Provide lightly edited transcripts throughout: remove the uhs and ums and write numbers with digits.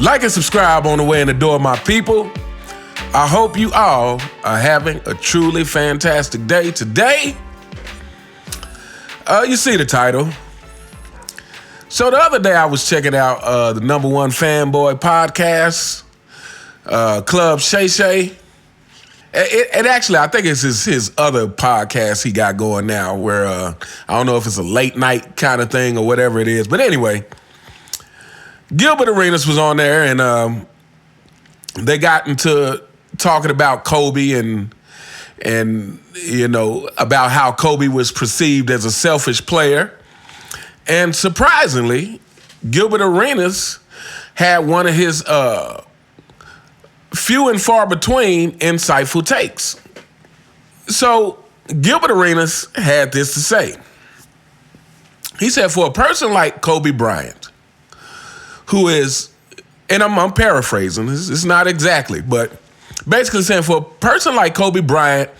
Like and subscribe on the way in the door, my people. I hope you all are having a truly fantastic day today. You see the title. So the other day I was checking out the number one fanboy podcast, Club Shay Shay. And actually, I think it's his other podcast he got going now where I don't know if it's a late night kind of thing or whatever it is. But anyway, Gilbert Arenas was on there and they got into talking about Kobe and you know, about how Kobe was perceived as a selfish player. And surprisingly, Gilbert Arenas had one of his few and far between insightful takes. So Gilbert Arenas had this to say. He said, for a person like Kobe Bryant, who is, and I'm paraphrasing, it's not exactly, but basically saying for a person like Kobe Bryant,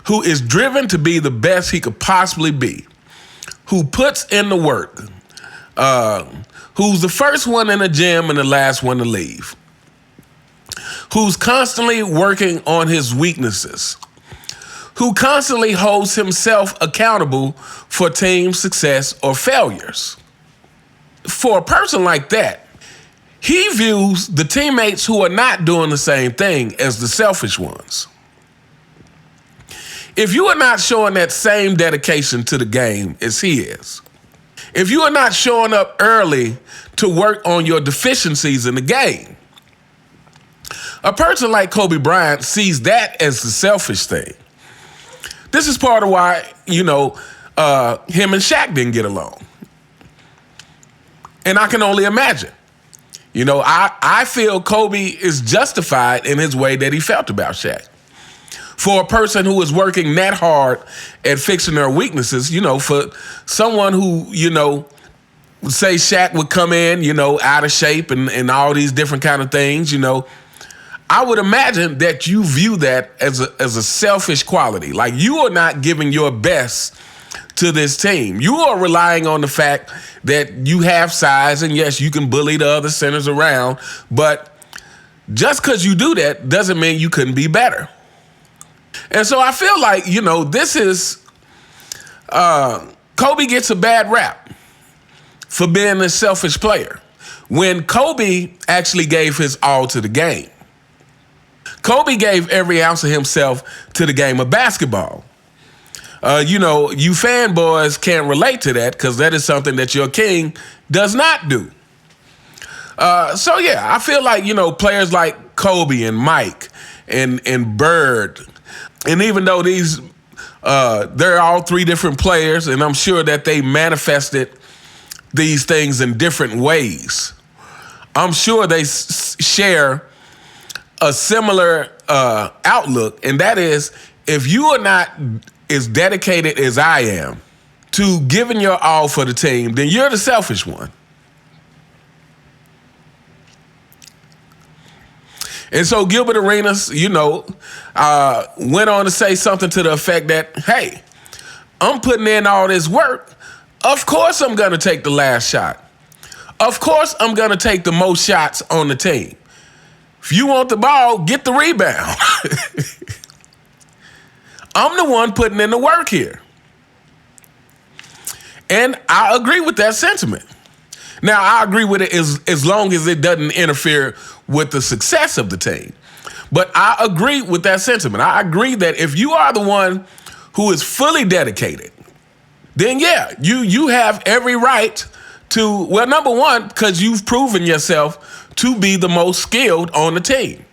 who is driven to be the best he could possibly be, who puts in the work, who's the first one in the gym and the last one to leave, who's constantly working on his weaknesses, who constantly holds himself accountable for team success or failures. For a person like that, he views the teammates who are not doing the same thing as the selfish ones. If you are not showing that same dedication to the game as he is, if you are not showing up early to work on your deficiencies in the game, a person like Kobe Bryant sees that as the selfish thing. This is part of why, you know, him and Shaq didn't get along. And I can only imagine. You know, I feel Kobe is justified in his way that he felt about Shaq. For a person who is working that hard at fixing their weaknesses, you know, for someone who, you know, say Shaq would come in, you know, out of shape and all these different kind of things, you know, I would imagine that you view that as a selfish quality. Like you are not giving your best to this team. You are relying on the fact that you have size and yes, you can bully the other centers around, but just because you do that doesn't mean you couldn't be better. And so I feel like, you know, this is, Kobe gets a bad rap for being a selfish player when Kobe actually gave his all to the game. Kobe gave every ounce of himself to the game of basketball. You know, you fanboys can't relate to that because that is something that your king does not do. So, yeah, I feel like, you know, players like Kobe and Mike and Bird, and even though these, they're all three different players, and I'm sure that they manifested these things in different ways, I'm sure they share a similar outlook, and that is if you are not as dedicated as I am to giving your all for the team, then you're the selfish one. And so Gilbert Arenas, you know, went on to say something to the effect that, hey, I'm putting in all this work. Of course I'm going to take the last shot. Of course I'm going to take the most shots on the team. If you want the ball, get the rebound. I'm the one putting in the work here. And I agree with that sentiment. Now, I agree with it as long as it doesn't interfere with the success of the team. But I agree with that sentiment. I agree that if you are the one who is fully dedicated, then yeah, you have every right to, well, number one, because you've proven yourself to be the most skilled on the team.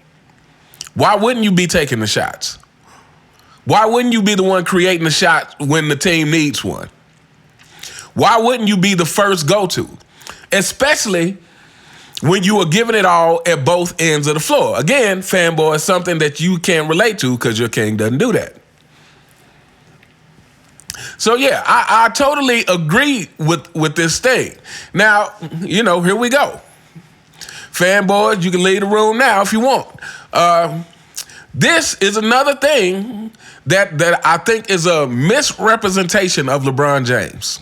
Why wouldn't you be taking the shots? Why wouldn't you be the one creating the shot when the team needs one? Why wouldn't you be the first go-to? Especially when you are giving it all at both ends of the floor. Again, fanboy, is something that you can't relate to because your king doesn't do that. So yeah, I totally agree with this thing. Now, you know, here we go. Fanboys, you can leave the room now if you want. This is another thing that I think is a misrepresentation of LeBron James.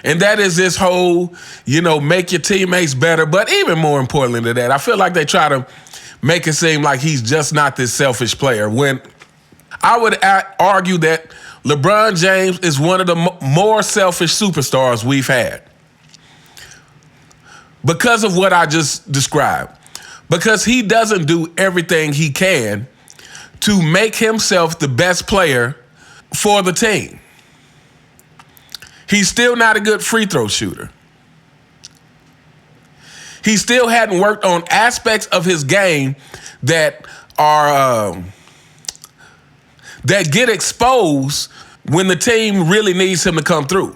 And that is this whole, make your teammates better. But even more importantly than that, I feel like they try to make it seem like he's just not this selfish player. When I would argue that LeBron James is one of the more selfish superstars we've had. Because of what I just described. Because he doesn't do everything he can to make himself the best player for the team. He's still not a good free throw shooter. He still hadn't worked on aspects of his game that are that get exposed when the team really needs him to come through.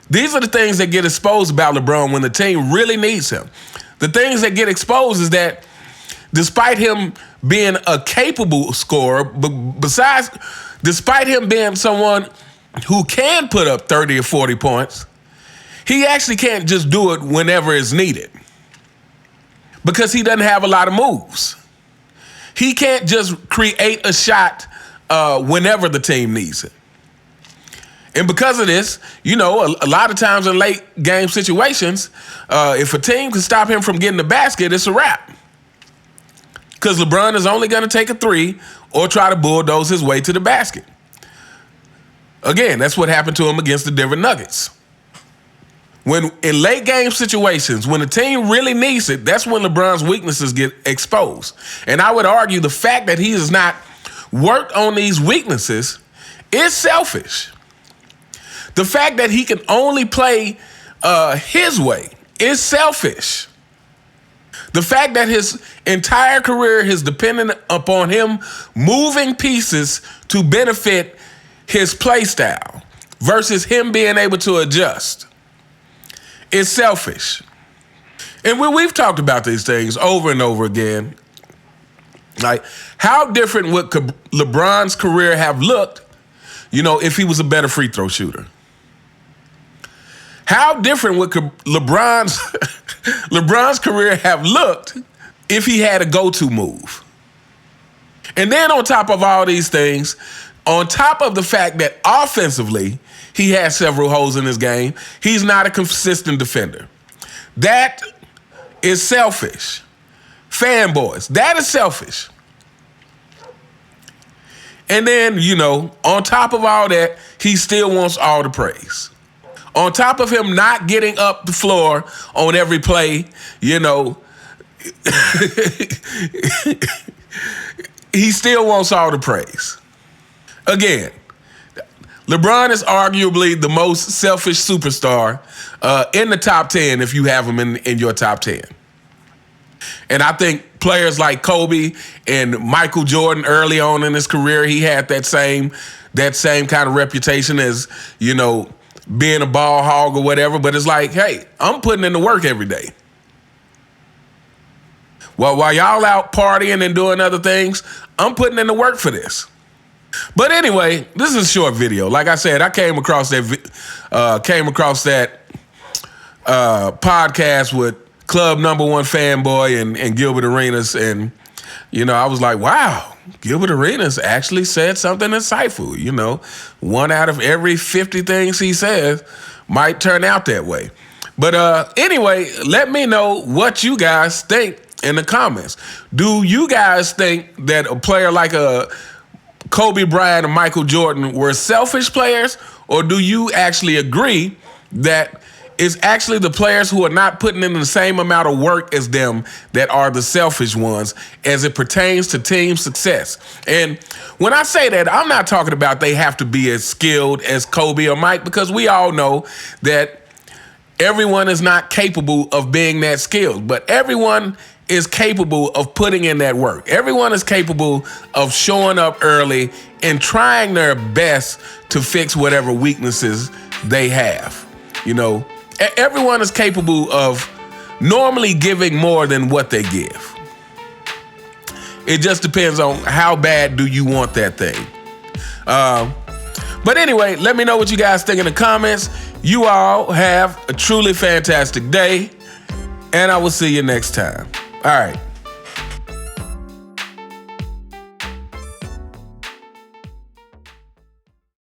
These are the things that get exposed about LeBron when the team really needs him. The things that get exposed is that despite him being a capable scorer, despite him being someone who can put up 30 or 40 points, he actually can't just do it whenever it's needed because he doesn't have a lot of moves. He can't just create a shot whenever the team needs it. And because of this, a lot of times in late game situations, if a team can stop him from getting the basket, it's a wrap. Because LeBron is only going to take a three or try to bulldoze his way to the basket. Again, that's what happened to him against the Denver Nuggets. When in late game situations, when the team really needs it, that's when LeBron's weaknesses get exposed. And I would argue the fact that he has not worked on these weaknesses is selfish. The fact that he can only play his way is selfish. The fact that his entire career is dependent upon him moving pieces to benefit his play style versus him being able to adjust is selfish. And we've talked about these things over and over again. Like, how different would LeBron's career have looked, if he was a better free throw shooter? How different would LeBron's career have looked if he had a go-to move? And then on top of all these things, on top of the fact that offensively he has several holes in his game, he's not a consistent defender. That is selfish. Fanboys, that is selfish. And then, on top of all that, he still wants all the praise. On top of him not getting up the floor on every play, he still wants all the praise. Again, LeBron is arguably the most selfish superstar in the top 10 if you have him in your top 10. And I think players like Kobe and Michael Jordan early on in his career, he had that same kind of reputation as, being a ball hog or whatever. But it's like, hey, I'm putting in the work every day. Well, while y'all out partying and doing other things, I'm putting in the work for this. But anyway, this is a short video. Like I said, I came across that podcast with Club #1 fanboy and Gilbert Arenas, and I was like, wow, Gilbert Arenas actually said something insightful. 1 out of every 50 things he says might turn out that way. But anyway, let me know what you guys think in the comments. Do you guys think that a player like Kobe Bryant and Michael Jordan were selfish players, or do you actually agree that it's actually the players who are not putting in the same amount of work as them that are the selfish ones as it pertains to team success? And when I say that, I'm not talking about they have to be as skilled as Kobe or Mike, because we all know that everyone is not capable of being that skilled, but everyone is capable of putting in that work. Everyone is capable of showing up early and trying their best to fix whatever weaknesses they have. Everyone is capable of normally giving more than what they give. It just depends on how bad do you want that thing. But anyway, let me know what you guys think in the comments. You all have a truly fantastic day, and I will see you next time. All right.